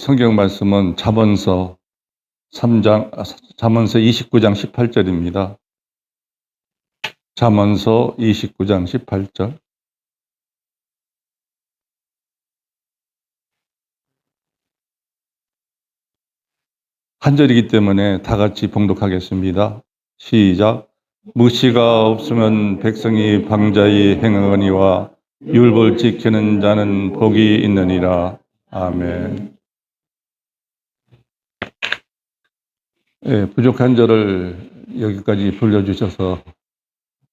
성경 말씀은 잠언서 29장 18절입니다. 잠언서 29장 18절. 한 절이기 때문에 다 같이 봉독하겠습니다. 시작. 묵시가 없으면 백성이 방자히 행하거니와 율법을 지키는 자는 복이 있느니라. 아멘. 예, 부족한 저를 여기까지 불러주셔서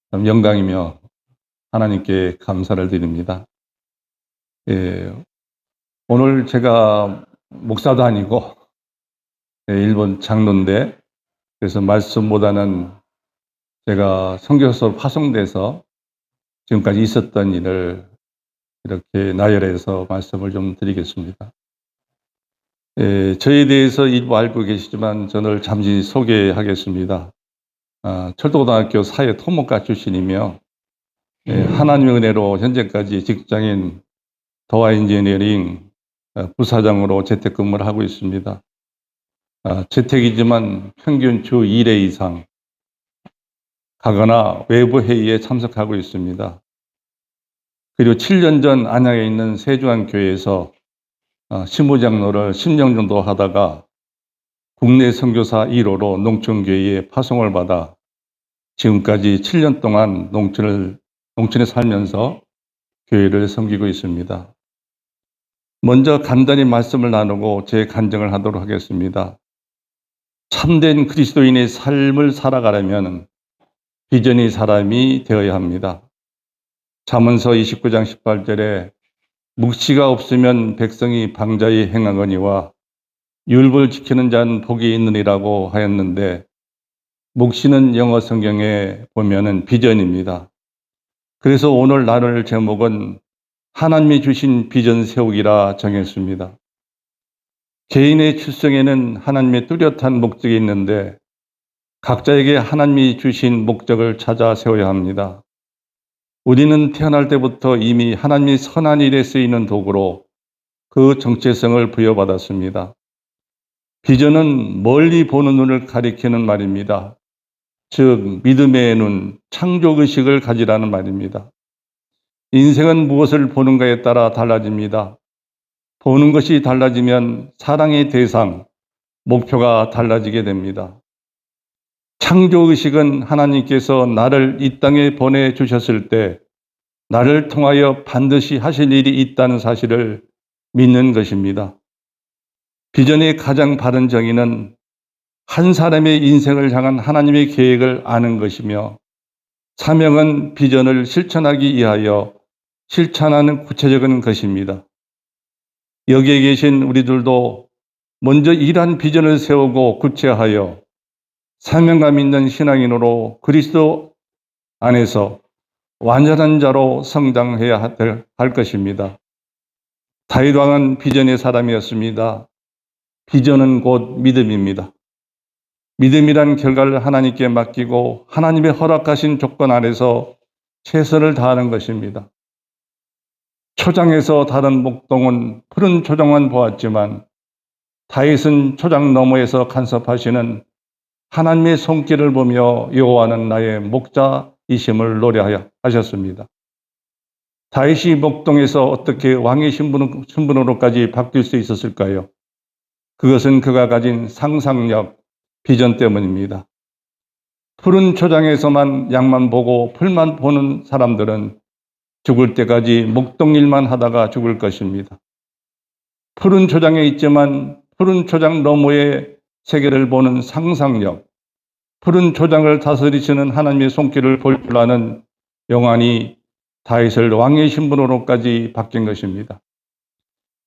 참 영광이며 하나님께 감사를 드립니다. 예, 오늘 제가 목사도 아니고 일본 장로인데, 그래서 말씀보다는 제가 선교사로 파송돼서 지금까지 있었던 일을 이렇게 나열해서 말씀을 좀 드리겠습니다. 저에 대해서 일부 알고 계시지만 저를 잠시 소개하겠습니다. 철도고등학교 사회 토목과 출신이며 하나님의 은혜로 현재까지 직장인 도화 인지니어링 부사장으로 재택근무를 하고 있습니다. 재택이지만 평균 주 1회 이상 가거나 외부 회의에 참석하고 있습니다. 그리고 7년 전 안양에 있는 세주안교회에서 신부장로를 10년 정도 하다가 국내 선교사 1호로 농촌교회에 파송을 받아 지금까지 7년 동안 농촌에 살면서 교회를 섬기고 있습니다. 먼저 간단히 말씀을 나누고 제 간증을 하도록 하겠습니다. 참된 그리스도인의 삶을 살아가려면 비전의 사람이 되어야 합니다. 잠언서 29장 18절에 묵시가 없으면 백성이 방자히 행하거니와 율법을 지키는 자는 복이 있느니라고 하였는데, 묵시는 영어 성경에 보면은 비전입니다. 그래서 오늘 나눌 제목은 하나님이 주신 비전 세우기라 정했습니다. 개인의 출생에는 하나님의 뚜렷한 목적이 있는데 각자에게 하나님이 주신 목적을 찾아 세워야 합니다. 우리는 태어날 때부터 이미 하나님이 선한 일에 쓰이는 도구로 그 정체성을 부여받았습니다. 비전은 멀리 보는 눈을 가리키는 말입니다. 즉 믿음의 눈, 창조의식을 가지라는 말입니다. 인생은 무엇을 보는가에 따라 달라집니다. 보는 것이 달라지면 사랑의 대상, 목표가 달라지게 됩니다. 창조의식은 하나님께서 나를 이 땅에 보내주셨을 때 나를 통하여 반드시 하실 일이 있다는 사실을 믿는 것입니다. 비전의 가장 바른 정의는 한 사람의 인생을 향한 하나님의 계획을 아는 것이며, 사명은 비전을 실천하기 위하여 실천하는 구체적인 것입니다. 여기에 계신 우리들도 먼저 이러한 비전을 세우고 구체하여 사명감 있는 신앙인으로 그리스도 안에서 완전한 자로 성장해야 할 것입니다. 다윗 왕은 비전의 사람이었습니다. 비전은 곧 믿음입니다. 믿음이란 결과를 하나님께 맡기고 하나님의 허락하신 조건 안에서 최선을 다하는 것입니다. 초장에서 다른 목동은 푸른 초장만 보았지만 다윗은 초장 너머에서 간섭하시는 하나님의 손길을 보며 여호와는 나의 목자이심을 노래하셨습니다. 다윗이 목동에서 어떻게 왕의 신분으로까지 바뀔 수 있었을까요? 그것은 그가 가진 상상력, 비전 때문입니다. 푸른 초장에서만 양만 보고 풀만 보는 사람들은 죽을 때까지 목동일만 하다가 죽을 것입니다. 푸른 초장에 있지만 푸른 초장 너머의 세계를 보는 상상력, 푸른 초장을 다스리시는 하나님의 손길을 볼 줄 아는 영안이 다윗을 왕의 신분으로까지 바뀐 것입니다.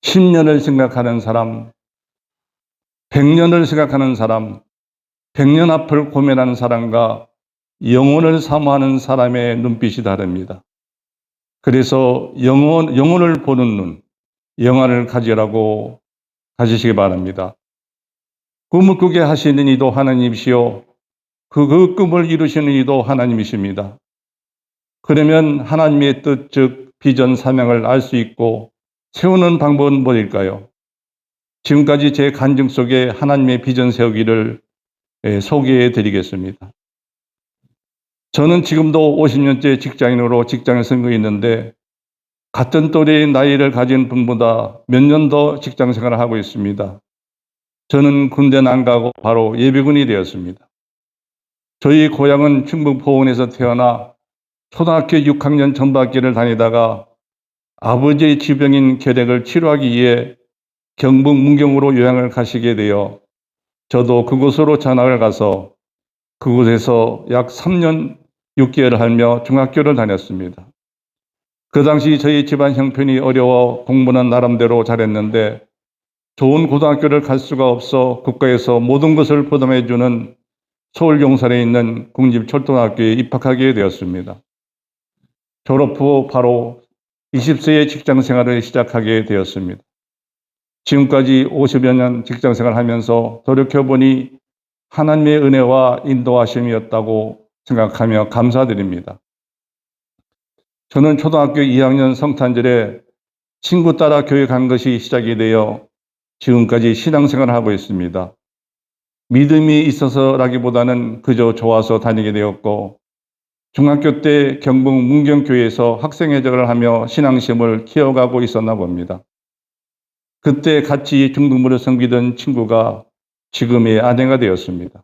10년을 생각하는 사람, 100년을 생각하는 사람, 100년 앞을 고민하는 사람과 영혼을 사모하는 사람의 눈빛이 다릅니다. 그래서 영혼을 보는 눈, 영안을 가지시기 바랍니다. 꿈을 꾸게 하시는 이도 하나님이시요 그 꿈을 이루시는 이도 하나님이십니다. 그러면 하나님의 뜻, 즉 비전 사명을 알 수 있고 세우는 방법은 뭐일까요? 지금까지 제 간증 속에 하나님의 비전 세우기를 소개해 드리겠습니다. 저는 지금도 50년째 직장인으로 직장에 선거 있는데 같은 또래의 나이를 가진 분보다 몇 년 더 직장 생활을 하고 있습니다. 저는 군대는 안 가고 바로 예비군이 되었습니다. 저희 고향은 충북 보은에서 태어나 초등학교 6학년 전반기를 다니다가 아버지의 지병인 결핵을 치료하기 위해 경북 문경으로 요양을 가시게 되어 저도 그곳으로 전학을 가서 그곳에서 약 3년 6개월을 하며 중학교를 다녔습니다. 그 당시 저희 집안 형편이 어려워 공부는 나름대로 잘했는데 좋은 고등학교를 갈 수가 없어 국가에서 모든 것을 보담해주는 서울 용산에 있는 국립철도학교에 입학하게 되었습니다. 졸업 후 바로 20세에 직장 생활을 시작하게 되었습니다. 지금까지 50여 년 직장 생활하면서 돌이켜보니 하나님의 은혜와 인도하심이었다고 생각하며 감사드립니다. 저는 초등학교 2학년 성탄절에 친구 따라 교회 간 것이 시작이 되어 지금까지 신앙생활을 하고 있습니다. 믿음이 있어서라기보다는 그저 좋아서 다니게 되었고 중학교 때 경북 문경교회에서 학생회장을 하며 신앙심을 키워가고 있었나 봅니다. 그때 같이 중등부를 섬기던 친구가 지금의 아내가 되었습니다.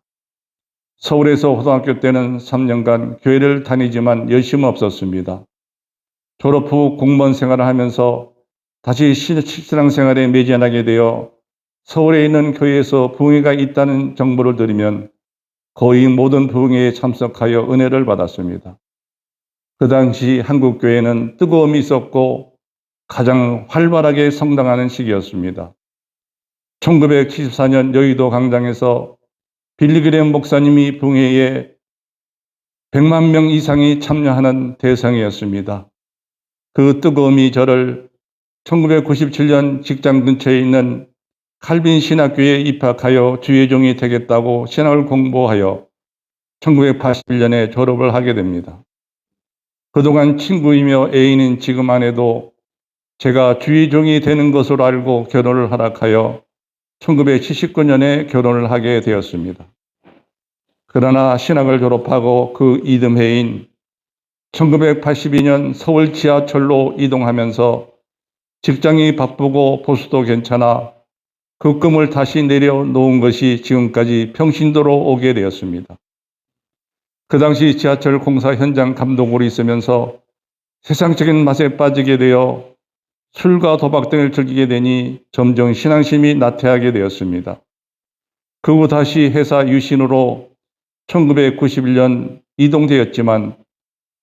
서울에서 고등학교 때는 3년간 교회를 다니지만 열심은 없었습니다. 졸업 후 공무원 생활을 하면서 다시 신앙생활에 매진하게 되어 서울에 있는 교회에서 부흥회가 있다는 정보를 들으면 거의 모든 부흥회에 참석하여 은혜를 받았습니다. 그 당시 한국교회는 뜨거움이 있었고 가장 활발하게 성장하는 시기였습니다. 1974년 여의도 강당에서 빌리그램 목사님이 부흥회에 100만 명 이상이 참여하는 대상이었습니다. 그 뜨거움이 저를 1997년 직장 근처에 있는 칼빈 신학교에 입학하여 주의종이 되겠다고 신학을 공부하여 1981년에 졸업을 하게 됩니다. 그동안 친구이며 애인인 지금 아내도 제가 주의종이 되는 것으로 알고 결혼을 허락하여 1979년에 결혼을 하게 되었습니다. 그러나 신학을 졸업하고 그 이듬해인 1982년 서울 지하철로 이동하면서 직장이 바쁘고 보수도 괜찮아 그 꿈을 다시 내려놓은 것이 지금까지 평신도로 오게 되었습니다. 그 당시 지하철 공사 현장 감독으로 있으면서 세상적인 맛에 빠지게 되어 술과 도박 등을 즐기게 되니 점점 신앙심이 나태하게 되었습니다. 그 후 다시 회사 유신으로 1991년 이동되었지만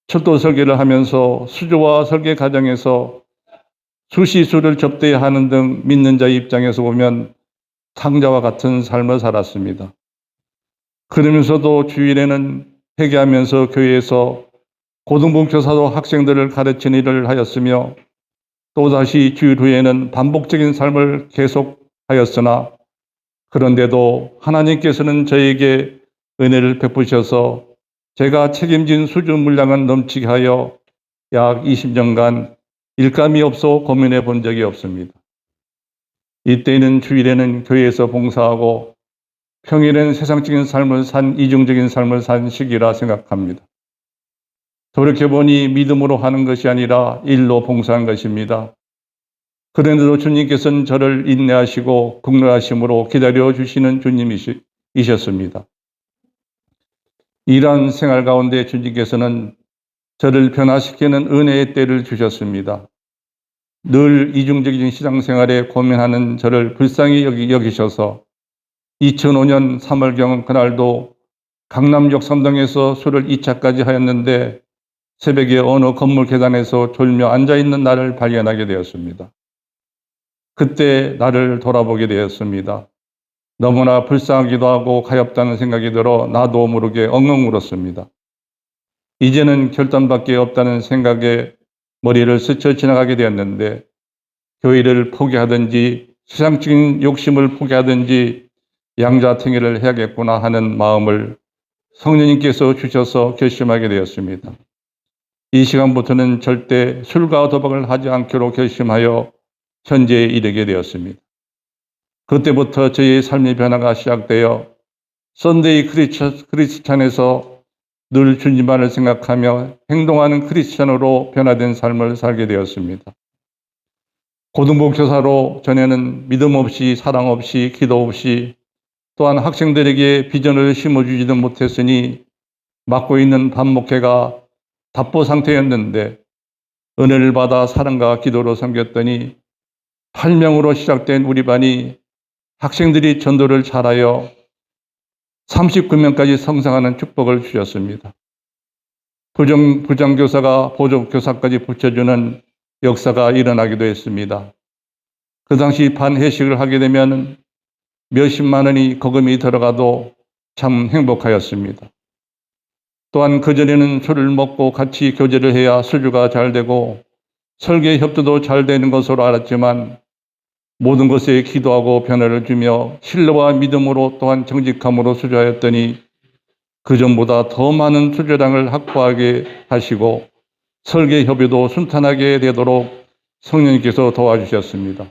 철도 설계를 하면서 수조와 설계 과정에서 수시수를 접대해야 하는 등 믿는 자의 입장에서 보면 탕자와 같은 삶을 살았습니다. 그러면서도 주일에는 회개하면서 교회에서 고등부 교사도 학생들을 가르치는 일을 하였으며 또다시 주일 후에는 반복적인 삶을 계속하였으나 그런데도 하나님께서는 저에게 은혜를 베푸셔서 제가 책임진 수주 물량은 넘치게 하여 약 20년간 일감이 없어 고민해 본 적이 없습니다. 이때는 주일에는 교회에서 봉사하고 평일엔 세상적인 삶을 산 이중적인 삶을 산 시기라 생각합니다. 돌이켜보니 믿음으로 하는 것이 아니라 일로 봉사한 것입니다. 그런데도 주님께서는 저를 인내하시고 긍휼하심으로 기다려주시는 주님이셨습니다. 이러한 생활 가운데 주님께서는 저를 변화시키는 은혜의 때를 주셨습니다. 늘 이중적인 신앙생활에 고민하는 저를 불쌍히 여기셔서 2005년 3월경 그날도 강남 역삼동에서 술을 2차까지 하였는데 새벽에 어느 건물 계단에서 졸며 앉아있는 나를 발견하게 되었습니다. 그때 나를 돌아보게 되었습니다. 너무나 불쌍하기도 하고 가엾다는 생각이 들어 나도 모르게 엉엉 울었습니다. 이제는 결단밖에 없다는 생각에 머리를 스쳐 지나가게 되었는데 교회를 포기하든지 세상적인 욕심을 포기하든지 양자택일을 해야겠구나 하는 마음을 성령님께서 주셔서 결심하게 되었습니다. 이 시간부터는 절대 술과 도박을 하지 않기로 결심하여 현재에 이르게 되었습니다. 그때부터 저의 삶의 변화가 시작되어 썬데이 크리스찬에서 늘 주님만을 생각하며 행동하는 크리스찬으로 변화된 삶을 살게 되었습니다. 고등부 교사로 전에는 믿음 없이, 사랑 없이, 기도 없이, 또한 학생들에게 비전을 심어주지도 못했으니 맡고 있는 반목회가 답보 상태였는데 은혜를 받아 사랑과 기도로 섬겼더니 8명으로 시작된 우리 반이 학생들이 전도를 잘하여 39명까지 성장하는 축복을 주셨습니다. 부장교사가 보조교사까지 붙여주는 역사가 일어나기도 했습니다. 그 당시 반 회식을 하게 되면 몇십만 원이 거금이 들어가도 참 행복하였습니다. 또한 그전에는 술을 먹고 같이 교제를 해야 수주가 잘 되고 설계 협조도 잘 되는 것으로 알았지만 모든 것에 기도하고 변화를 주며 신뢰와 믿음으로 또한 정직함으로 수주하였더니 그전보다 더 많은 수주량을 확보하게 하시고 설계 협의도 순탄하게 되도록 성령님께서 도와주셨습니다.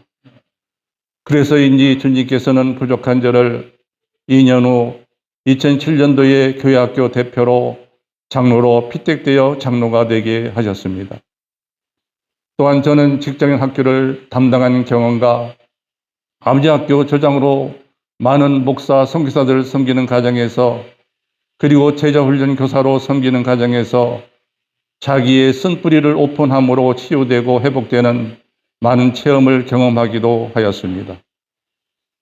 그래서인지 주님께서는 부족한 저를 2년 후 2007년도에 교회학교 대표로 장로로 피택되어 장로가 되게 하셨습니다. 또한 저는 직장인 학교를 담당한 경험과 아버지 학교 조장으로 많은 목사, 선교사들을 섬기는 과정에서 그리고 제자훈련 교사로 섬기는 과정에서 자기의 쓴뿌리를 오픈함으로 치유되고 회복되는 많은 체험을 경험하기도 하였습니다.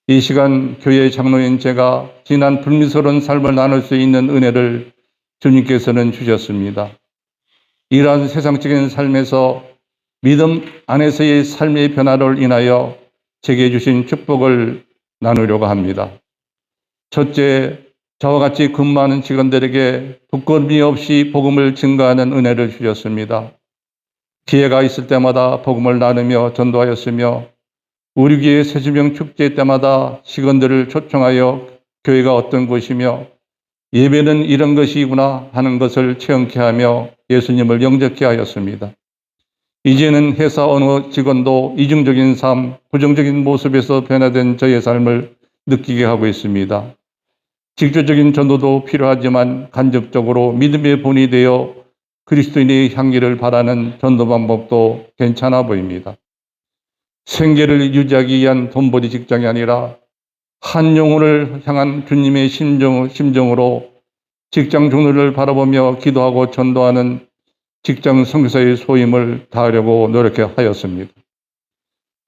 이 시간 교회 장로인 제가 지난 불미스러운 삶을 나눌 수 있는 은혜를 주님께서는 주셨습니다. 이러한 세상적인 삶에서 믿음 안에서의 삶의 변화를 인하여 제게 주신 축복을 나누려고 합니다. 첫째, 저와 같이 근무하는 직원들에게 부끄러움이 없이 복음을 증거하는 은혜를 주셨습니다. 기회가 있을 때마다 복음을 나누며 전도하였으며 우리 교회 새주명 축제 때마다 직원들을 초청하여 교회가 어떤 곳이며 예배는 이런 것이구나 하는 것을 체험케 하며 예수님을 영접케 하였습니다. 이제는 회사 어느 직원도 이중적인 삶, 부정적인 모습에서 변화된 저의 삶을 느끼게 하고 있습니다. 직접적인 전도도 필요하지만 간접적으로 믿음의 본이 되어 그리스도인의 향기를 바라는 전도 방법도 괜찮아 보입니다. 생계를 유지하기 위한 돈벌이 직장이 아니라 한 영혼을 향한 주님의 심정으로 직장 종류를 바라보며 기도하고 전도하는 직장 선교사의 소임을 다하려고 노력하였습니다.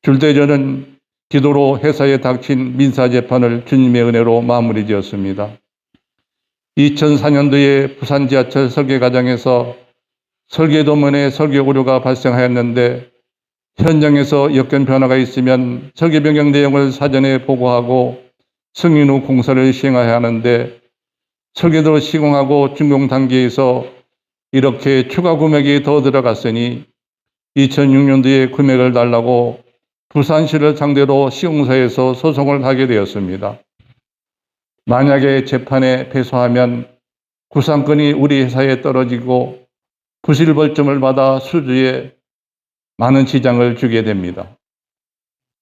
줄대전은 기도로 회사에 닥친 민사재판을 주님의 은혜로 마무리 지었습니다. 2004년도에 부산 지하철 설계 과정에서 설계도면에 설계 오류가 발생하였는데 현장에서 여건 변화가 있으면 설계 변경 내용을 사전에 보고하고 승인 후 공사를 시행해야 하는데 설계도 시공하고 준공 단계에서 이렇게 추가 금액이 더 들어갔으니 2006년도에 금액을 달라고 부산시를 상대로 시공사에서 소송을 하게 되었습니다. 만약에 재판에 패소하면 구상권이 우리 회사에 떨어지고 부실벌점을 받아 수주에 많은 지장을 주게 됩니다.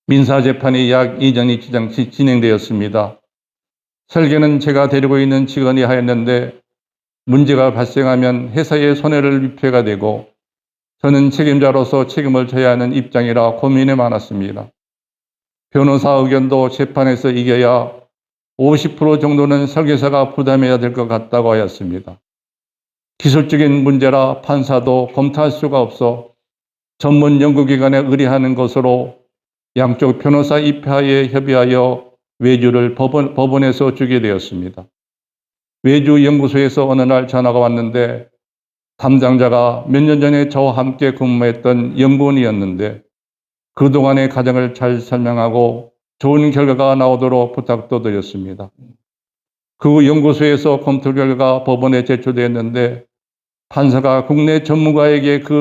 민사재판이 약 2년이 진행되었습니다. 설계는 제가 데리고 있는 직원이 하였는데 문제가 발생하면 회사에 손해를 입혀가 되고 저는 책임자로서 책임을 져야 하는 입장이라 고민이 많았습니다. 변호사 의견도 재판에서 이겨야 50% 정도는 설계사가 부담해야 될 것 같다고 하였습니다. 기술적인 문제라 판사도 검토할 수가 없어 전문 연구기관에 의뢰하는 것으로 양쪽 변호사 입회하에 협의하여 외주를 법원에서 주게 되었습니다. 외주 연구소에서 어느 날 전화가 왔는데 담당자가 몇 년 전에 저와 함께 근무했던 연구원이었는데 그동안의 과정을 잘 설명하고 좋은 결과가 나오도록 부탁도 드렸습니다. 그 연구소에서 검토 결과 법원에 제출되었는데 판사가 국내 전문가에게 그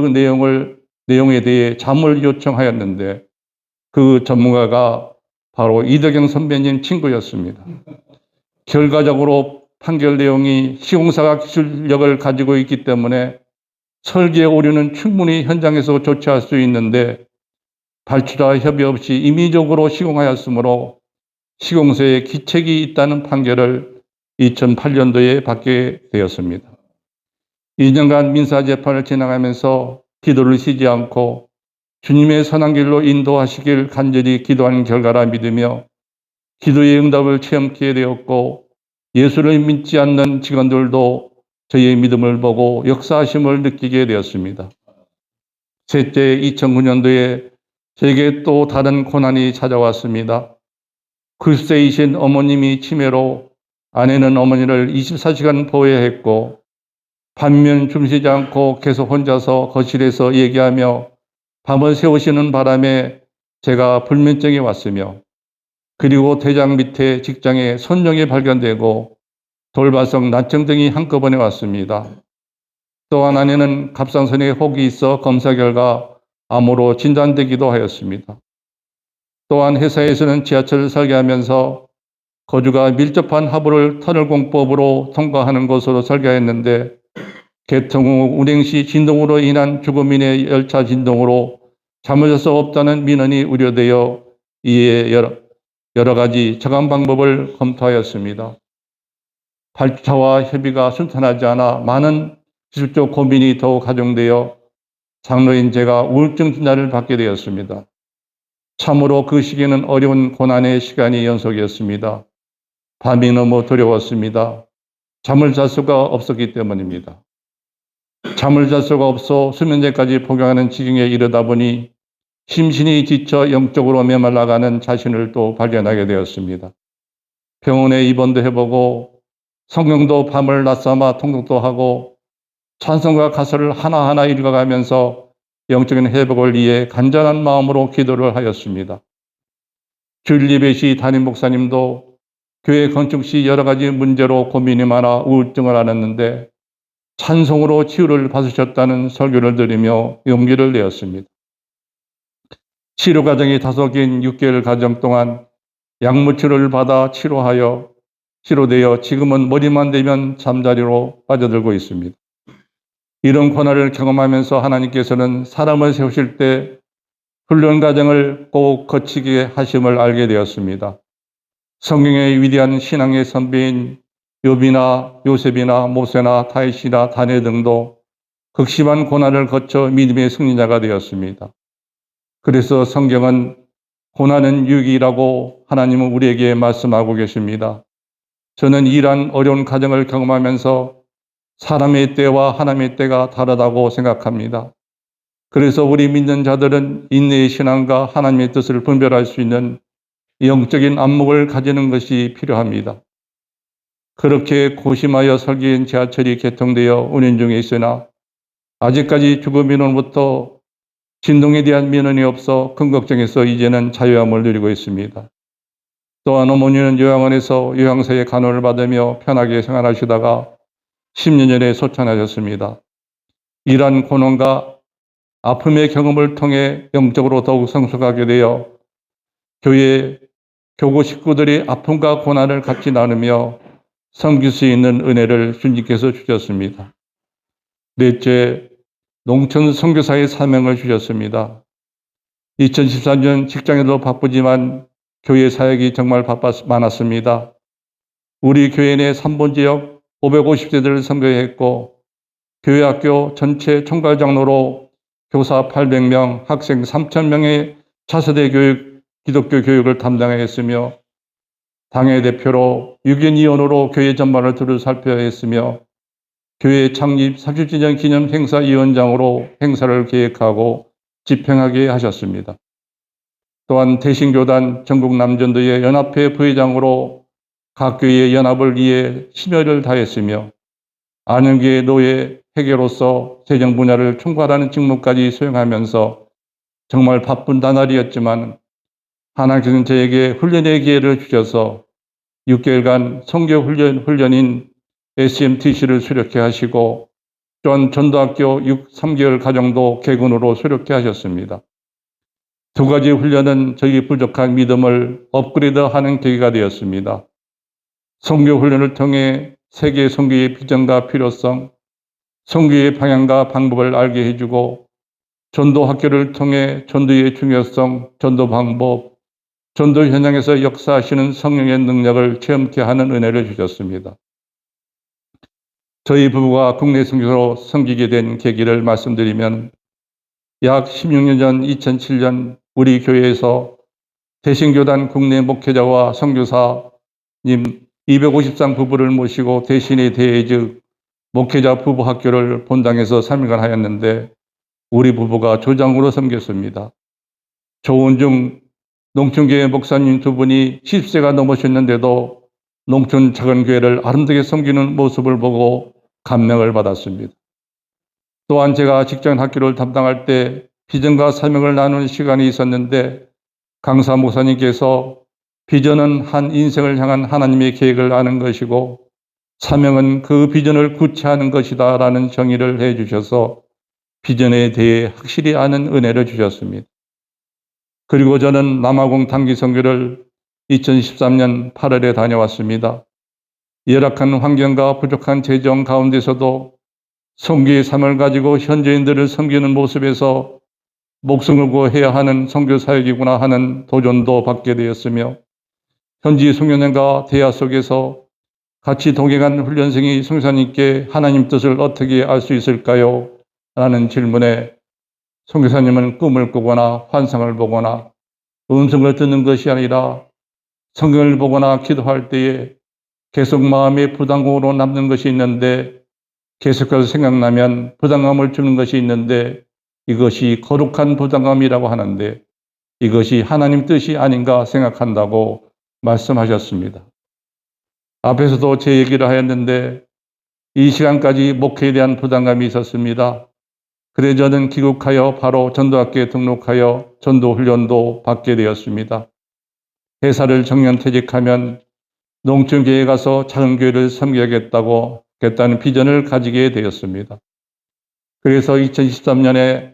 내용에 대해 자문을 요청하였는데 그 전문가가 바로 이덕영 선배님 친구였습니다. 결과적으로 판결 내용이 시공사가 기술력을 가지고 있기 때문에 설계 오류는 충분히 현장에서 조치할 수 있는데 발주자 협의 없이 임의적으로 시공하였으므로 시공소에 기책이 있다는 판결을 2008년도에 받게 되었습니다. 2년간 민사재판을 진행하면서 기도를 쉬지 않고 주님의 선한 길로 인도하시길 간절히 기도하는 결과라 믿으며 기도의 응답을 체험하게 되었고, 예수를 믿지 않는 직원들도 저희의 믿음을 보고 역사하심을 느끼게 되었습니다. 셋째, 2009년도에 저에게 또 다른 고난이 찾아왔습니다. 90세이신 어머님이 치매로 아내는 어머니를 24시간 보호해야 했고, 반면 줌쉬지 않고 계속 혼자서 거실에서 얘기하며 밤을 새우시는 바람에 제가 불면증이 왔으며, 그리고 대장 밑에 직장에 손병이 발견되고 돌발성 난청 등이 한꺼번에 왔습니다. 또한 아내는 갑상선에 혹이 있어 검사 결과 암으로 진단되기도 하였습니다. 또한 회사에서는 지하철을 설계하면서 거주가 밀접한 하부를 터널 공법으로 통과하는 것으로 설계했는데, 개통 후 운행 시 진동으로 인한 주거민의 열차 진동으로 잠을 잘 수 없다는 민원이 우려되어 이에 여러 가지 저감 방법을 검토하였습니다. 발주처와 협의가 순탄하지 않아 많은 기술적 고민이 더욱 가중되어 장로인 제가 우울증 진단을 받게 되었습니다. 참으로 그 시기는 어려운 고난의 시간이 연속이었습니다. 밤이 너무 두려웠습니다. 잠을 잘 수가 없었기 때문입니다. 잠을 잘 수가 없어 수면제까지 복용하는 지경에 이르다 보니 심신이 지쳐 영적으로 메말라가는 자신을 또 발견하게 되었습니다. 병원에 입원도 해보고 성경도 밤을 낮삼아 통독도 하고 찬송과 가사를 하나하나 읽어가면서 영적인 회복을 위해 간절한 마음으로 기도를 하였습니다. 주일 예배 시 담임 목사님도 교회 건축 시 여러 가지 문제로 고민이 많아 우울증을 앓았는데 찬송으로 치유를 받으셨다는 설교를 들으며 용기를 내었습니다. 치료 과정이 다소긴 6개월 과정 동안 약물 치료를 받아 치료되어 지금은 머리만 대면 잠자리로 빠져들고 있습니다. 이런 고난을 경험하면서 하나님께서는 사람을 세우실 때 훈련 과정을 꼭 거치게 하심을 알게 되었습니다. 성경의 위대한 신앙의 선배인 욥이나 요셉이나 모세나 다윗이나 다니엘 등도 극심한 고난을 거쳐 믿음의 승리자가 되었습니다. 그래서 성경은 고난은 유익이라고 하나님은 우리에게 말씀하고 계십니다. 저는 이러한 어려운 과정을 경험하면서 사람의 때와 하나님의 때가 다르다고 생각합니다. 그래서 우리 믿는 자들은 인내의 신앙과 하나님의 뜻을 분별할 수 있는 영적인 안목을 가지는 것이 필요합니다. 그렇게 고심하여 설계한 지하철이 개통되어 운행 중에 있으나 아직까지 주거 민원부터 진동에 대한 민원이 없어 큰 걱정에서 이제는 자유함을 누리고 있습니다. 또한 어머니는 요양원에서 요양사의 간호를 받으며 편하게 생활하시다가 10년 전에 소천하셨습니다. 이러한 고난과 아픔의 경험을 통해 영적으로 더욱 성숙하게 되어 교회 교구 식구들이 아픔과 고난을 같이 나누며 섬길 수 있는 은혜를 주님께서 주셨습니다. 넷째, 농촌 선교사의 사명을 주셨습니다. 2014년 직장에도 바쁘지만 교회 사역이 정말 많았습니다. 우리 교회 내 3본 지역 550세대를 선교했고 교회 학교 전체 총괄장로로 교사 800명, 학생 3,000명의 차세대 교육, 기독교 교육을 담당했으며 당회 대표로 6인 위원으로 교회 전반을 두루 살펴야 했으며 교회 창립 30주년 기념 행사 위원장으로 행사를 계획하고 집행하게 하셨습니다. 또한 대신교단 전국 남전도의 연합회 부회장으로 각 교회의 연합을 위해 심혈을 다했으며 안영교회 노예 회계로서 재정 분야를 총괄하는 직무까지 수행하면서 정말 바쁜 나날이었지만 하나님께서는 저에게 훈련의 기회를 주셔서 6개월간 선교 훈련인 SMTC를 수료케 하시고 또한 전도학교 3개월 과정도 개근으로 수료케 하셨습니다. 두 가지 훈련은 저희 부족한 믿음을 업그레이드하는 계기가 되었습니다. 선교 훈련을 통해 세계 선교의 비전과 필요성, 선교의 방향과 방법을 알게 해주고 전도 학교를 통해 전도의 중요성, 전도 방법, 전도 현장에서 역사하시는 성령의 능력을 체험케 하는 은혜를 주셨습니다. 저희 부부가 국내 선교사로 섬기게 된 계기를 말씀드리면 약 16년 전 2007년 우리 교회에서 대신교단 국내 목회자와 선교사님 253 부부를 모시고 대신에 대해 즉 목회자 부부 학교를 본당에서 3일간 하였는데 우리 부부가 조장으로 섬겼습니다. 조은중 농촌교회 목사님 두 분이 10세가 넘으셨는데도 농촌 작은 교회를 아름답게 섬기는 모습을 보고 감명을 받았습니다. 또한 제가 직장 학교를 담당할 때 비전과 사명을 나누는 시간이 있었는데 강사 목사님께서 비전은 한 인생을 향한 하나님의 계획을 아는 것이고 사명은 그 비전을 구체하는 것이다 라는 정의를 해 주셔서 비전에 대해 확실히 아는 은혜를 주셨습니다. 그리고 저는 남아공 단기 선교를 2013년 8월에 다녀왔습니다. 열악한 환경과 부족한 재정 가운데서도 선교의 삶을 가지고 현지인들을 섬기는 모습에서 목숨을 구해야 하는 선교 사역이구나 하는 도전도 받게 되었으며 현지 선교년과 대화 속에서 같이 동행한 훈련생이 선교사님께 하나님 뜻을 어떻게 알 수 있을까요? 라는 질문에 선교사님은 꿈을 꾸거나 환상을 보거나 음성을 듣는 것이 아니라 성경을 보거나 기도할 때에 계속 마음의 부담감으로 남는 것이 있는데 계속해서 생각나면 부담감을 주는 것이 있는데 이것이 거룩한 부담감이라고 하는데 이것이 하나님 뜻이 아닌가 생각한다고 말씀하셨습니다. 앞에서도 제 얘기를 하였는데 이 시간까지 목회에 대한 부담감이 있었습니다. 그래서 저는 귀국하여 바로 전도학교에 등록하여 전도훈련도 받게 되었습니다. 회사를 정년퇴직하면 농촌교회에 가서 작은 교회를 섬겨야겠다는 비전을 가지게 되었습니다. 그래서 2013년에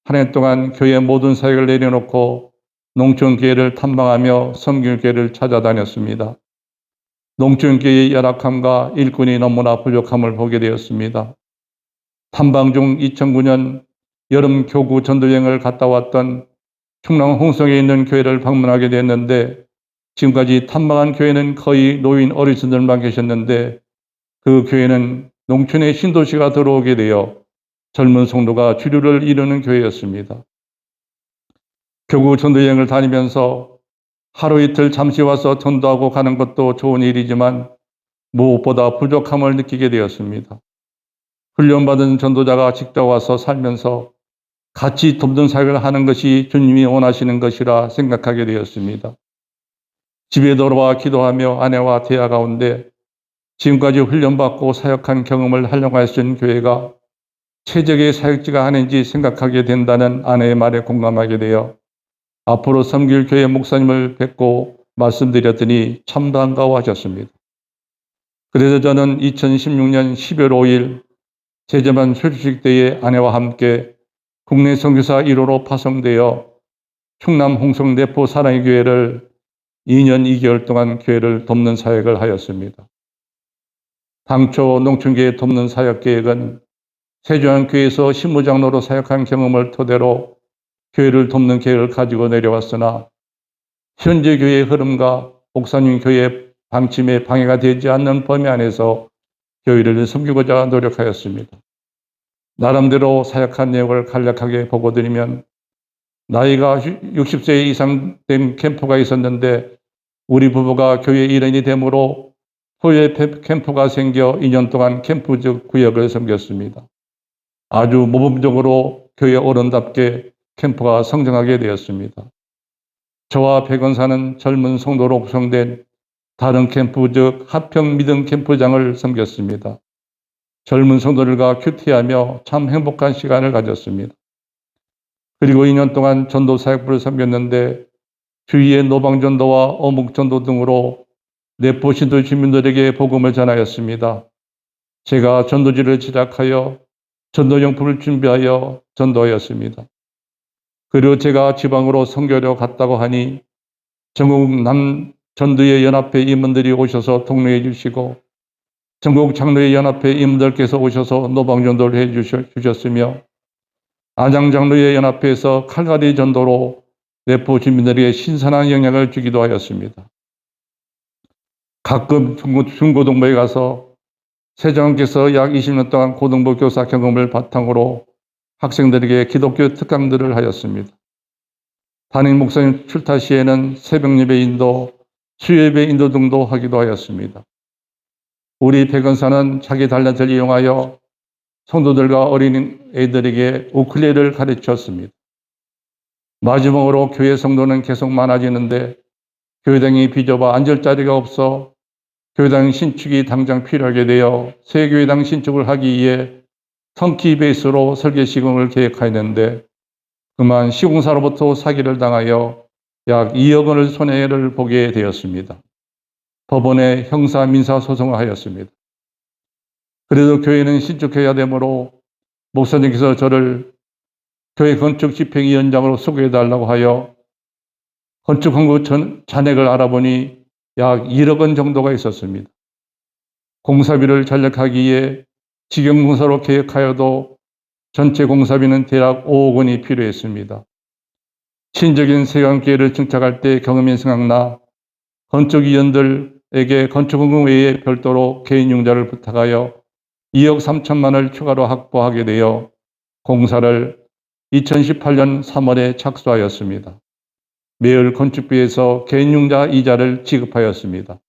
한 해 동안 교회 모든 사역을 내려놓고 농촌교회를 탐방하며 섬길교회를 찾아다녔습니다. 농촌교회의 열악함과 일꾼이 너무나 부족함을 보게 되었습니다. 탐방 중 2009년 여름 교구 전도여행을 갔다 왔던 충남 홍성에 있는 교회를 방문하게 됐는데 지금까지 탐방한 교회는 거의 노인 어르신들만 계셨는데 그 교회는 농촌의 신도시가 들어오게 되어 젊은 성도가 주류를 이루는 교회였습니다. 교구 전도여행을 다니면서 하루 이틀 잠시 와서 전도하고 가는 것도 좋은 일이지만 무엇보다 부족함을 느끼게 되었습니다. 훈련받은 전도자가 직접 와서 살면서 같이 돕는 사역을 하는 것이 주님이 원하시는 것이라 생각하게 되었습니다. 집에 돌아와 기도하며 아내와 대화 가운데 지금까지 훈련받고 사역한 경험을 활용할 수 있는 교회가 최적의 사역지가 아닌지 생각하게 된다는 아내의 말에 공감하게 되어 앞으로 섬길 교회 목사님을 뵙고 말씀드렸더니 참 반가워하셨습니다. 그래서 저는 2016년 12월 5일 제자만 소식 때에 아내와 함께 국내 선교사 1호로 파송되어 충남 홍성 내포 사랑의 교회를 2년 2개월 동안 교회를 돕는 사역을 하였습니다. 당초 농촌교회 돕는 사역 계획은 세종교회에서 신무장로로 사역한 경험을 토대로 교회를 돕는 계획을 가지고 내려왔으나 현재 교회의 흐름과 목사님 교회의 방침에 방해가 되지 않는 범위 안에서 교회를 섬기고자 노력하였습니다. 나름대로 사역한 내용을 간략하게 보고 드리면 나이가 60세 이상 된 캠프가 있었는데 우리 부부가 교회 일원이 되므로 후에 캠프가 생겨 2년 동안 캠프 구역을 섬겼습니다. 아주 모범적으로 교회 어른답게 캠프가 성장하게 되었습니다. 저와 백원사는 젊은 성도로 구성된 다른 캠프 즉 하평 믿음 캠프장을 섬겼습니다. 젊은 성도들과 큐티하며 참 행복한 시간을 가졌습니다. 그리고 2년 동안 전도 사역부를 섬겼는데 주위의 노방전도와 어묵전도 등으로 내포 신도 주민들에게 복음을 전하였습니다. 제가 전도지를 제작하여 전도용품을 준비하여 전도하였습니다. 그리고 제가 지방으로 선교로 갔다고 하니 전국 전도회 연합회 임원들이 오셔서 독려해 주시고 전국 장로회 연합회 임원들께서 오셔서 노방전도를 해 주셨으며 안양장로회 연합회에서 칼갈이 전도로 내포 주민들에게 신선한 영향을 주기도 하였습니다. 가끔 중고등부에 가서 세종께서 약 20년 동안 고등부 교사 경험을 바탕으로 학생들에게 기독교 특강들을 하였습니다. 담임 목사님 출타 시에는 새벽 예배 인도, 수요예배 인도 등도 하기도 하였습니다. 우리 백원사는 자기 달란트를 이용하여 성도들과 어린이들에게 우쿨렐레를 가르쳤습니다. 마지막으로 교회 성도는 계속 많아지는데 교회당이 비좁아 앉을 자리가 없어 교회당 신축이 당장 필요하게 되어 새 교회당 신축을 하기 위해 터키 베이스로 설계 시공을 계획하였는데 그만 시공사로부터 사기를 당하여 약 2억 원을 손해를 보게 되었습니다. 법원에 형사 민사 소송을 하였습니다. 그래도 교회는 신축해야 되므로 목사님께서 저를 교회 건축 집행위원장으로 소개해달라고 하여 건축 공급 잔액을 알아보니 약 1억 원 정도가 있었습니다. 공사비를 전력하기에 직영공사로 계획하여도 전체 공사비는 대략 5억 원이 필요했습니다. 신적인 세관 기회를 증착할 때 경험이 생각나 건축위원들에게 건축공급 외에 별도로 개인융자를 부탁하여 2억 3천만 원을 추가로 확보하게 되어 공사를 2018년 3월에 착수하였습니다. 매월 건축비에서 개인융자 이자를 지급하였습니다.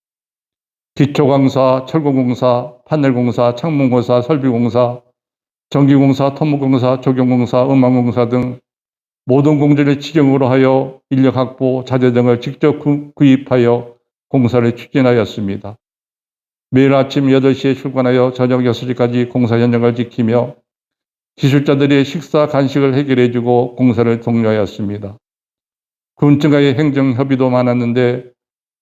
기초공사, 철공공사, 판넬공사, 창문공사, 설비공사, 전기공사, 토목공사, 조경공사, 음악공사 등 모든 공제를 직영으로 하여 인력 확보, 자재 등을 직접 구입하여 공사를 추진하였습니다. 매일 아침 8시에 출근하여 저녁 6시까지 공사 현장을 지키며 기술자들의 식사, 간식을 해결해주고 공사를 독려하였습니다. 군청과의 행정협의도 많았는데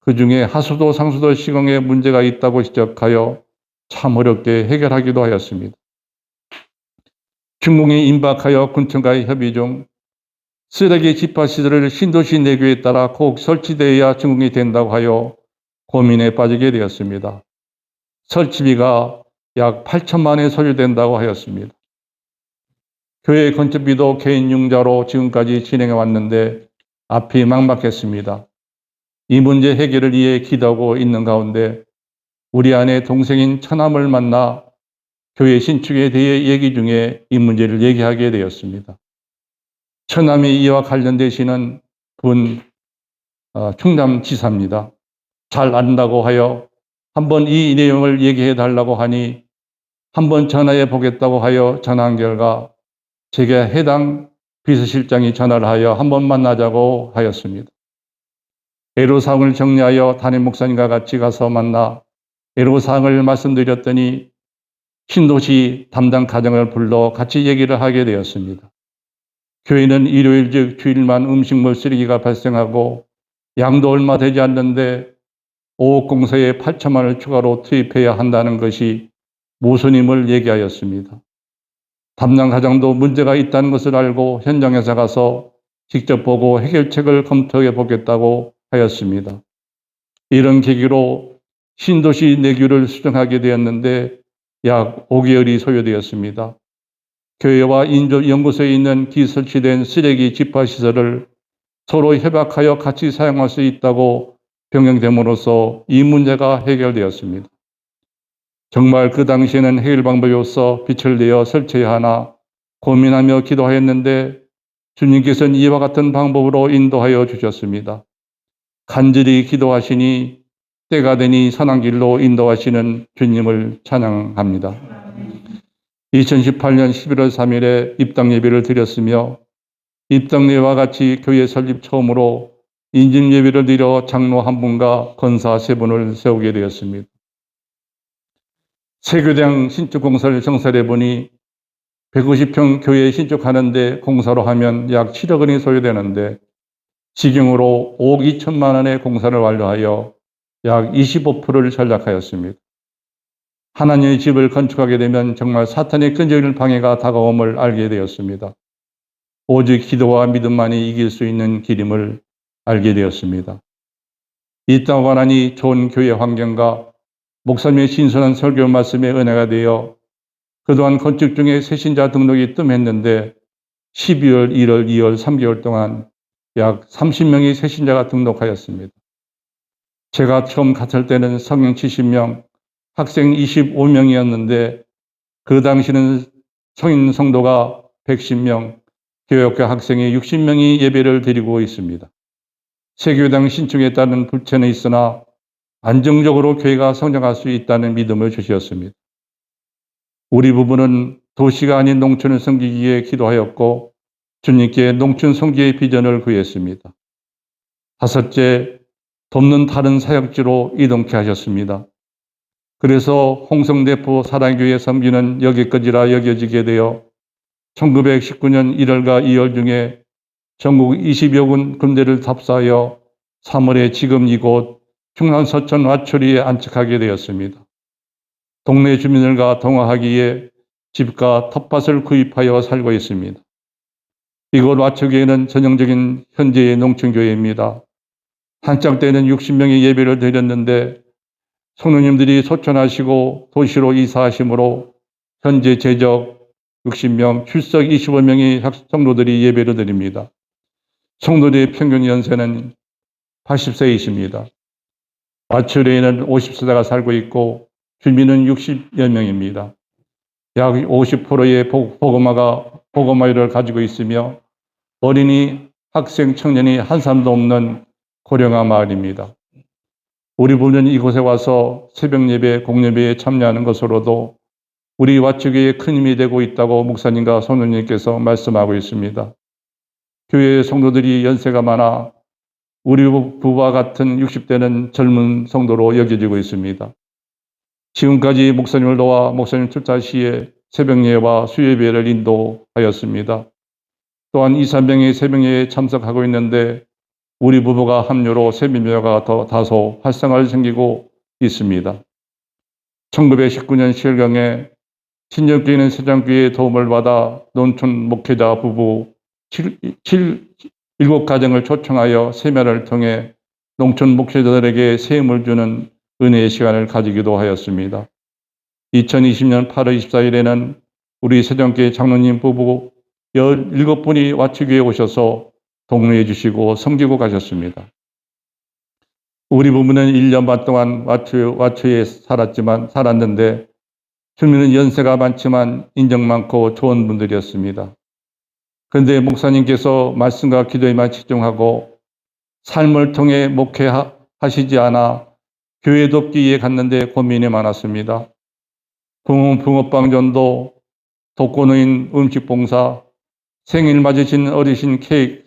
그중에 하수도, 상수도 시공에 문제가 있다고 지적하여 참 어렵게 해결하기도 하였습니다. 중공이 임박하여 군청과의 협의 중 쓰레기 집합시설을 신도시 내규에 따라 꼭 설치되어야 준공이 된다고 하여 고민에 빠지게 되었습니다. 설치비가 약 8천만 원이 소요된다고 하였습니다. 교회 건축비도 개인융자로 지금까지 진행해 왔는데 앞이 막막했습니다. 이 문제 해결을 위해 기도하고 있는 가운데 우리 아내 동생인 처남을 만나 교회 신축에 대해 얘기 중에 이 문제를 얘기하게 되었습니다. 처남이 이와 관련되시는 분 충남지사입니다. 잘 안다고 하여 한번 이 내용을 얘기해 달라고 하니 한번 전화해 보겠다고 하여 전화한 결과 제게 해당 비서실장이 전화를 하여 한번 만나자고 하였습니다. 애로사항을 정리하여 담임 목사님과 같이 가서 만나 애로사항을 말씀드렸더니 신도시 담당 가정을 불러 같이 얘기를 하게 되었습니다. 교회는 일요일 즉 주일만 음식물 쓰레기가 발생하고 양도 얼마 되지 않는데 5억 공사에 8천만 원을 추가로 투입해야 한다는 것이 모순임을 얘기하였습니다. 담당 가정도 문제가 있다는 것을 알고 현장에서 가서 직접 보고 해결책을 검토해 보겠다고 하였습니다. 이런 계기로 신도시 내규를 수정하게 되었는데 약 5개월이 소요되었습니다. 교회와 인조연구소에 있는 기설치된 쓰레기 집합시설을 서로 협약하여 같이 사용할 수 있다고 변경됨으로써 이 문제가 해결되었습니다. 정말 그 당시에는 해결 방법이 없어 빛을 내어 설치해야 하나 고민하며 기도하였는데 주님께서는 이와 같은 방법으로 인도하여 주셨습니다. 간절히 기도하시니 때가 되니 선한 길로 인도하시는 주님을 찬양합니다. 2018년 11월 3일에 입당 예배를 드렸으며 입당 예배와 같이 교회 설립 처음으로 인증 예배를 드려 장로 한 분과 권사 세 분을 세우게 되었습니다. 세교당 신축 공사를 정찰해 보니 150평 교회 신축하는데 공사로 하면 약 7억 원이 소요되는데 직영으로 5억 2천만 원의 공사를 완료하여 약 25%를 전락하였습니다. 하나님의 집을 건축하게 되면 정말 사탄의 끈질긴 방해가 다가옴을 알게 되었습니다. 오직 기도와 믿음만이 이길 수 있는 길임을 알게 되었습니다. 이 땅 원하니 좋은 교회 환경과 목사님의 신선한 설교 말씀에 은혜가 되어 그동안 건축 중에 새신자 등록이 뜸했는데 12월, 1월, 2월, 3개월 동안 약 30명의 새신자가 등록하였습니다. 제가 처음 갔을 때는 성인 70명, 학생 25명이었는데 그 당시는 성인 성도가 110명, 교역교 학생이 60명이 예배를 드리고 있습니다. 세교당 신축에 따른 불체는 있으나 안정적으로 교회가 성장할 수 있다는 믿음을 주셨습니다. 우리 부부는 도시가 아닌 농촌을 섬기기 위해 기도하였고 주님께 농촌 섬기의 비전을 구했습니다. 다섯째, 돕는 다른 사역지로 이동케 하셨습니다. 그래서 홍성대포 사랑교회 섬기는 여기까지라 여겨지게 되어 1919년 1월과 2월 중에 전국 20여 군 군대를 답사하여 3월에 지금 이곳 충남 서천 와초리에 안착하게 되었습니다. 동네 주민들과 동화하기에 집과 텃밭을 구입하여 살고 있습니다. 이곳 와초교회는 전형적인 현재의 농촌교회입니다. 한창 때는 60명의 예배를 드렸는데 성도님들이 소천하시고 도시로 이사하시므로 현재 제적 60명, 출석 25명의 성도들이 예배를 드립니다. 성도들의 평균 연세는 80세이십니다. 와초리에는 50세대가 살고 있고 주민은 60여 명입니다. 약 50%의 복음화를 가지고 있으며 어린이, 학생, 청년이 한 사람도 없는 고령화 마을입니다. 우리 부부는 이곳에 와서 새벽 예배, 공예배에 참여하는 것으로도 우리 와초교회에 큰 힘이 되고 있다고 목사님과 성도님께서 말씀하고 있습니다. 교회 성도들이 연세가 많아 우리 부부와 같은 60대는 젊은 성도로 여겨지고 있습니다. 지금까지 목사님을 도와 목사님 출타 시에 새벽예와 수요예배를 인도하였습니다. 또한 2, 3명의 새벽예에 참석하고 있는데 우리 부부가 합류로 새벽예가 더 다소 활성화를 생기고 있습니다. 1919년 10월경에 신역교회는 세장교회의 도움을 받아 농촌 목회자 부부 7가정을 초청하여 세면을 통해 농촌 목회자들에게 세움을 주는 은혜의 시간을 가지기도 하였습니다. 2020년 8월 24일에는 우리 세종교회 장로님 부부 17분이 와초교회에 오셔서 독려해 주시고 섬기고 가셨습니다. 우리 부부는 1년 반 동안 와초에 살았는데 주민은 연세가 많지만 인정 많고 좋은 분들이었습니다. 그런데 목사님께서 말씀과 기도에만 집중하고 삶을 통해 목회하시지 않아 교회 돕기에 갔는데 고민이 많았습니다. 붕어빵 전도, 독거노인 음식 봉사, 생일 맞으신 어르신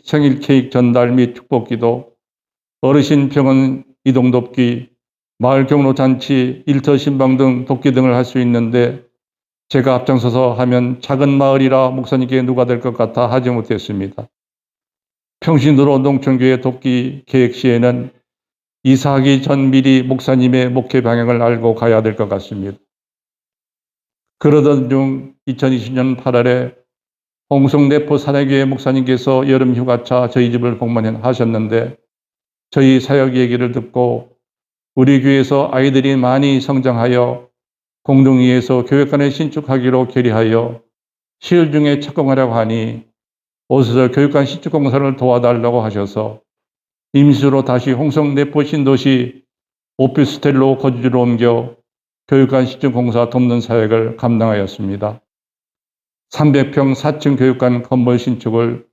생일 케이크 전달 및 축복기도, 어르신 병원 이동 돕기, 마을 경로 잔치, 일터 신방 등 돕기 등을 할 수 있는데 제가 앞장서서 하면 작은 마을이라 목사님께 누가 될 것 같아 하지 못했습니다. 평신도로 농촌교회 돕기 계획 시에는 이사하기 전 미리 목사님의 목회 방향을 알고 가야 될 것 같습니다. 그러던 중 2020년 8월에 홍성대포 사내교회 목사님께서 여름 휴가차 저희 집을 방문하셨는데 저희 사역 얘기를 듣고 우리 교회에서 아이들이 많이 성장하여 공동위에서 교육관을 신축하기로 결의하여 10월 중에 착공하려고 하니 오셔서 교육관 신축 공사를 도와달라고 하셔서 임시로 다시 홍성대포 신도시 오피스텔로 거주지로 옮겨 교육관 신축 공사 돕는 사역을 감당하였습니다. 300평 4층 교육관 건물 신축을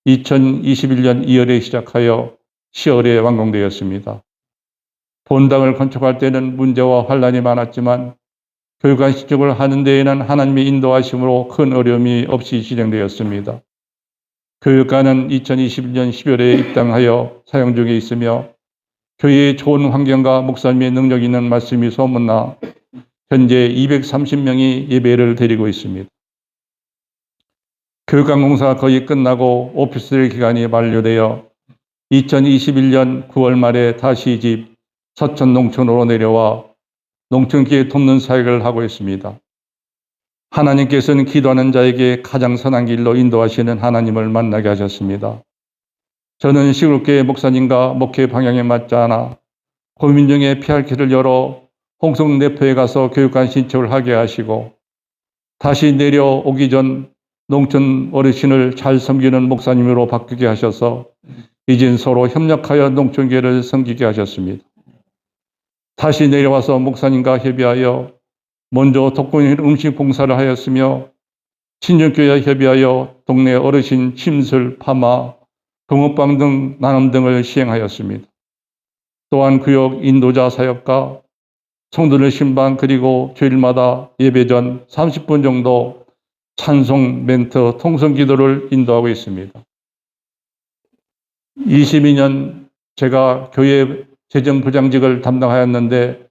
2021년 2월에 시작하여 10월에 완공되었습니다. 본당을 건축할 때는 문제와 환란이 많았지만 교육관 신축을 하는 데에는 하나님의 인도하심으로 큰 어려움이 없이 진행되었습니다. 교육관은 2021년 10월에 입당하여 사용 중에 있으며 교회의 좋은 환경과 목사님의 능력 있는 말씀이 소문나 현재 230명이 예배를 드리고 있습니다. 교육관 공사가 거의 끝나고 오피스텔 기간이 만료되어 2021년 9월 말에 다시 집 서천 농촌으로 내려와 농촌교회 돕는 사역을 하고 있습니다. 하나님께서는 기도하는 자에게 가장 선한 길로 인도하시는 하나님을 만나게 하셨습니다. 저는 시골교회 목사님과 목회 방향에 맞지 않아 고민 중에 피할 길을 열어 홍성대포에 가서 교육관 신청을 하게 하시고 다시 내려오기 전 농촌 어르신을 잘 섬기는 목사님으로 바뀌게 하셔서 이젠 서로 협력하여 농촌교회를 섬기게 하셨습니다. 다시 내려와서 목사님과 협의하여 먼저 독거노인 음식 봉사를 하였으며 친정교회와 협의하여 동네 어르신 침술, 파마, 붕어빵 등 나눔 등을 시행하였습니다. 또한 구역 인도자 사역과 성도들 신방 그리고 주일마다 예배 전 30분 정도 찬송, 멘트, 통성 기도를 인도하고 있습니다. 22년 제가 교회 재정부장직을 담당하였는데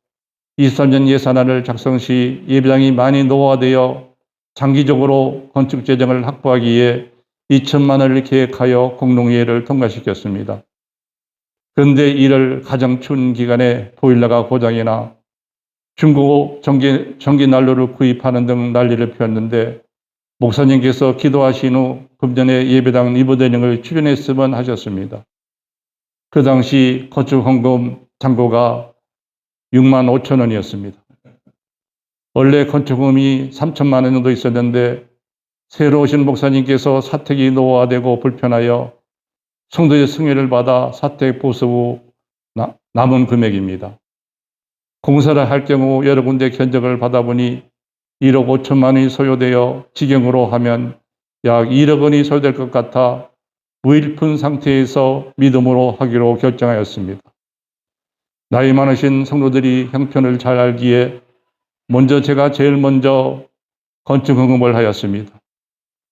23년 예산안을 작성 시 예배당이 많이 노후화되어 장기적으로 건축 재정을 확보하기 위해 2천만 원을 계획하여 공동회의를 통과시켰습니다. 그런데 이를 가장 추운 기간에 보일러가 고장이나 중고 전기 난로를 구입하는 등 난리를 피웠는데 목사님께서 기도하신 후 금년에 예배당 리모델링을 추진했으면 하셨습니다. 그 당시 건축 헌금 잔고가 6만 5천 원이었습니다. 원래 건축금이 3천만 원 정도 있었는데 새로 오신 목사님께서 사택이 노후화되고 불편하여 성도의 승인을 받아 사택 보수 후 남은 금액입니다. 공사를 할 경우 여러 군데 견적을 받아보니 1억 5천만 원이 소요되어 지경으로 하면 약 1억 원이 소요될 것 같아 무일푼 상태에서 믿음으로 하기로 결정하였습니다. 나이 많으신 성도들이 형편을 잘 알기에 제가 제일 먼저 건축 헌금을 하였습니다.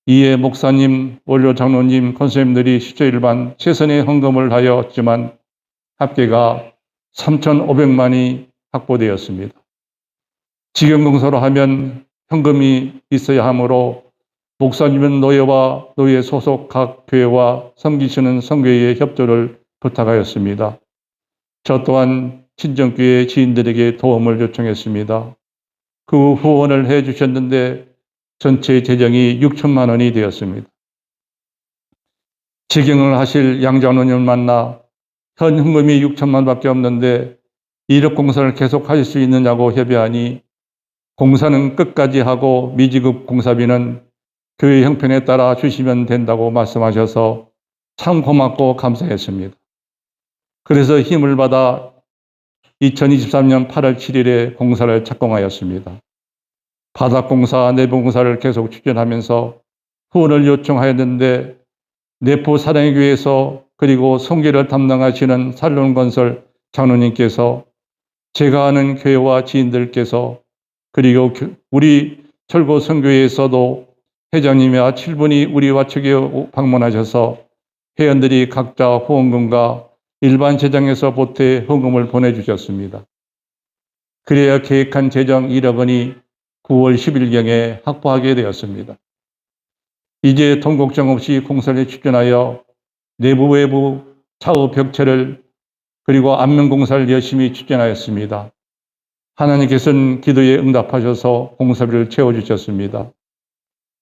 이에 목사님, 원로 장로님, 권사님들이 십조일반 최선의 헌금을 하였지만 합계가 3,500만이 확보되었습니다. 직영공사로 하면 현금이 있어야 하므로 목사님은 노예와 노예 소속 각 교회와 섬기시는 선교회의 협조를 부탁하였습니다. 저 또한 친정교회 지인들에게 도움을 요청했습니다. 그 후원을 해 주셨는데 전체 재정이 6천만 원이 되었습니다. 직영을 하실 양장로님을 만나 현 현금이 6천만 밖에 없는데 이력 공사를 계속 하실 수 있느냐고 협의하니 공사는 끝까지 하고 미지급 공사비는 교회 형편에 따라 주시면 된다고 말씀하셔서 참 고맙고 감사했습니다. 그래서 힘을 받아 2023년 8월 7일에 공사를 착공하였습니다. 바닥공사, 내부공사를 계속 추진하면서 후원을 요청하였는데 내포 사랑의 교회에서 그리고 성교를 담당하시는 살론건설 장로님께서 제가 아는 교회와 지인들께서 그리고 우리 철거 선교회에서도 회장님과 7분이 우리 와측에 방문하셔서 회원들이 각자 후원금과 일반 재정에서 보태 헌금을 보내주셨습니다. 그래야 계획한 재정 1억 원이 9월 10일경에 확보하게 되었습니다. 이제 돈 걱정 없이 공사를 추진하여 내부 외부 차후 벽체를 그리고 안면 공사를 열심히 추진하였습니다. 하나님께서는 기도에 응답하셔서 공사비를 채워주셨습니다.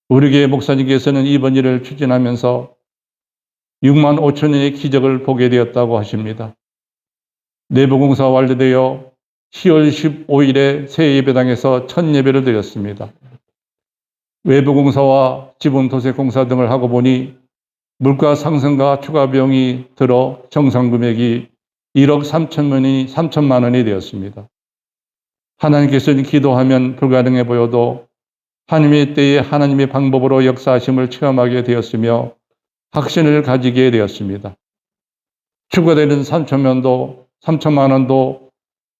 우리 교회 목사님께서는 이번 일을 추진하면서 6만 5천 원의 기적을 보게 되었다고 하십니다. 내부 공사 완료되어 10월 15일에 새 예배당에서 첫 예배를 드렸습니다. 외부 공사와 지붕 도색 공사 등을 하고 보니 물가 상승과 추가 비용이 들어 정상 금액이 1억 3천만 원이 되었습니다. 하나님께서는 기도하면 불가능해 보여도 하나님의 때에 하나님의 방법으로 역사하심을 체험하게 되었으며 확신을 가지게 되었습니다. 추가되는 3천만 원도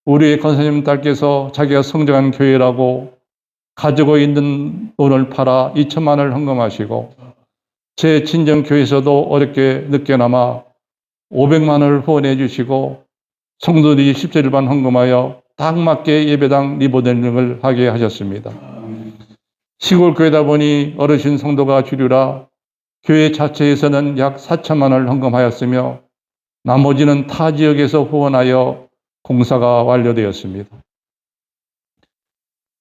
우리의 권사님 딸께서 자기가 성장한 교회라고 가지고 있는 돈을 팔아 2천만 원을 헌금하시고 제 친정교회에서도 어렵게 늦게나마 500만 원을 후원해 주시고 성도들이 10절반 헌금하여 딱 맞게 예배당 리모델링을 하게 하셨습니다. 시골 교회다 보니 어르신 성도가 주류라 교회 자체에서는 약 4천만 원을 헌금하였으며 나머지는 타 지역에서 후원하여 공사가 완료되었습니다.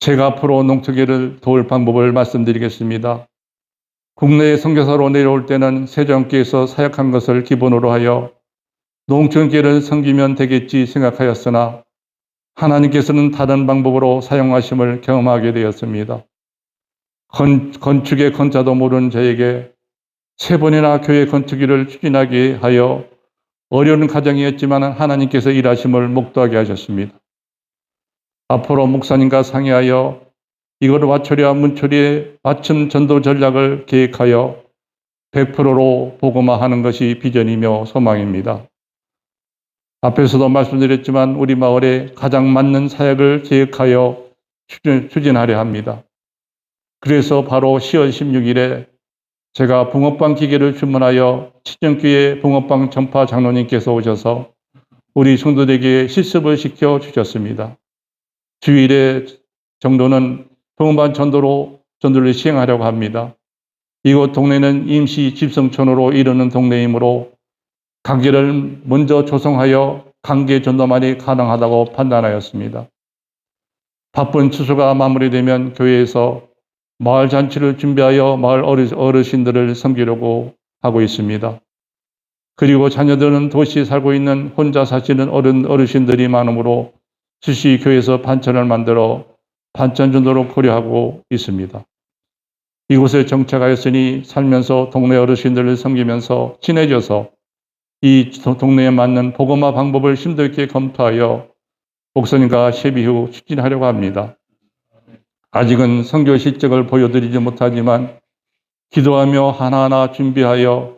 제가 앞으로 농토계를 도울 방법을 말씀드리겠습니다. 국내에 선교사로 내려올 때는 세종교에서 사역한 것을 기본으로 하여 농촌계를 섬기면 되겠지 생각하였으나 하나님께서는 다른 방법으로 사용하심을 경험하게 되었습니다. 건축의 건자도 모르는 저에게 3번이나 교회 건축일을 추진하게 하여 어려운 과정이었지만 하나님께서 일하심을 목도하게 하셨습니다. 앞으로 목사님과 상의하여 이걸 와초리와 문초리의 맞춤 전도 전략을 계획하여 100%로 복음화하는 것이 비전이며 소망입니다. 앞에서도 말씀드렸지만 우리 마을에 가장 맞는 사역을 계획하여 추진하려 합니다. 그래서 바로 10월 16일에 제가 붕어빵 기계를 주문하여 친정교회 붕어빵 전파 장로님께서 오셔서 우리 성도들에게 실습을 시켜 주셨습니다. 주일에 정도는 붕어빵 전도를 시행하려고 합니다. 이곳 동네는 임시 집성촌으로 이르는 동네이므로 가게를 먼저 조성하여 관계 전도만이 가능하다고 판단하였습니다. 바쁜 추수가 마무리되면 교회에서 마을 잔치를 준비하여 마을 어르신들을 섬기려고 하고 있습니다. 그리고 자녀들은 도시에 살고 있는 혼자 사시는 어르신들이 많으므로 수시 교회에서 반찬을 만들어 반찬 전도로 고려하고 있습니다. 이곳에 정착하였으니 살면서 동네 어르신들을 섬기면서 친해져서 이 동네에 맞는 복음화 방법을 심도 있게 검토하여 목사님과協의 후 추진하려고 합니다. 아직은 선교 실적을 보여드리지 못하지만 기도하며 하나하나 준비하여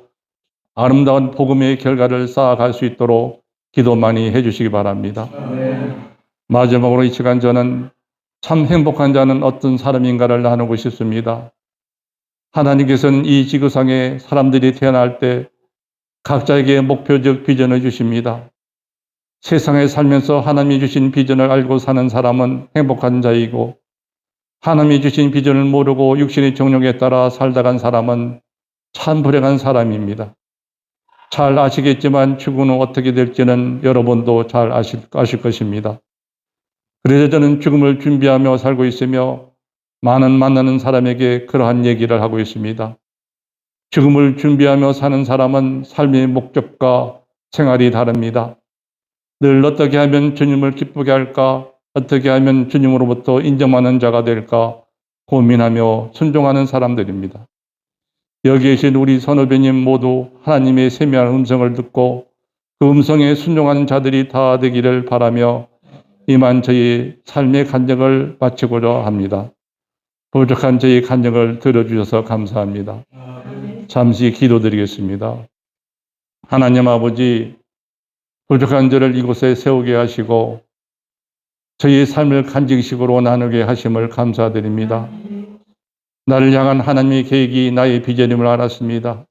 아름다운 복음의 결과를 쌓아갈 수 있도록 기도 많이 해주시기 바랍니다. 마지막으로 이 시간 저는 참 행복한 자는 어떤 사람인가를 나누고 싶습니다. 하나님께서는 이 지구상에 사람들이 태어날 때 각자에게 목표적 비전을 주십니다. 세상에 살면서 하나님이 주신 비전을 알고 사는 사람은 행복한 자이고 하나님이 주신 비전을 모르고 육신의 정욕에 따라 살다 간 사람은 참 불행한 사람입니다. 잘 아시겠지만 죽은 후 어떻게 될지는 여러분도 잘 아실 것입니다. 그래서 저는 죽음을 준비하며 살고 있으며 많은 만나는 사람에게 그러한 얘기를 하고 있습니다. 죽음을 준비하며 사는 사람은 삶의 목적과 생활이 다릅니다. 늘 어떻게 하면 주님을 기쁘게 할까? 어떻게 하면 주님으로부터 인정받는 자가 될까? 고민하며 순종하는 사람들입니다. 여기 계신 우리 선후배님 모두 하나님의 세미한 음성을 듣고 그 음성에 순종하는 자들이 다 되기를 바라며 이만 저희 삶의 간증을 마치고자 합니다. 부족한 저희 간증을 들어주셔서 감사합니다. 잠시 기도드리겠습니다. 하나님 아버지, 부족한 저를 이곳에 세우게 하시고 저희의 삶을 간증식으로 나누게 하심을 감사드립니다. 나를 향한 하나님의 계획이 나의 비전임을 알았습니다.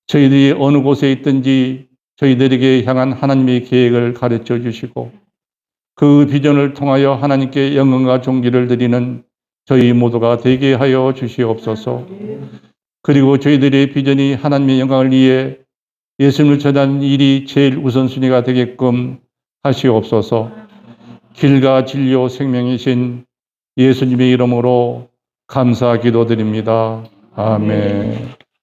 저희들이 어느 곳에 있든지 저희들에게 향한 하나님의 계획을 가르쳐 주시고 그 비전을 통하여 하나님께 영광과 존귀를 드리는 저희 모두가 되게 하여 주시옵소서. 그리고 저희들의 비전이 하나님의 영광을 위해 예수님을 전하는 일이 제일 우선순위가 되게끔 하시옵소서. 길과 진리요 생명이신 예수님의 이름으로 감사 기도드립니다. 아멘.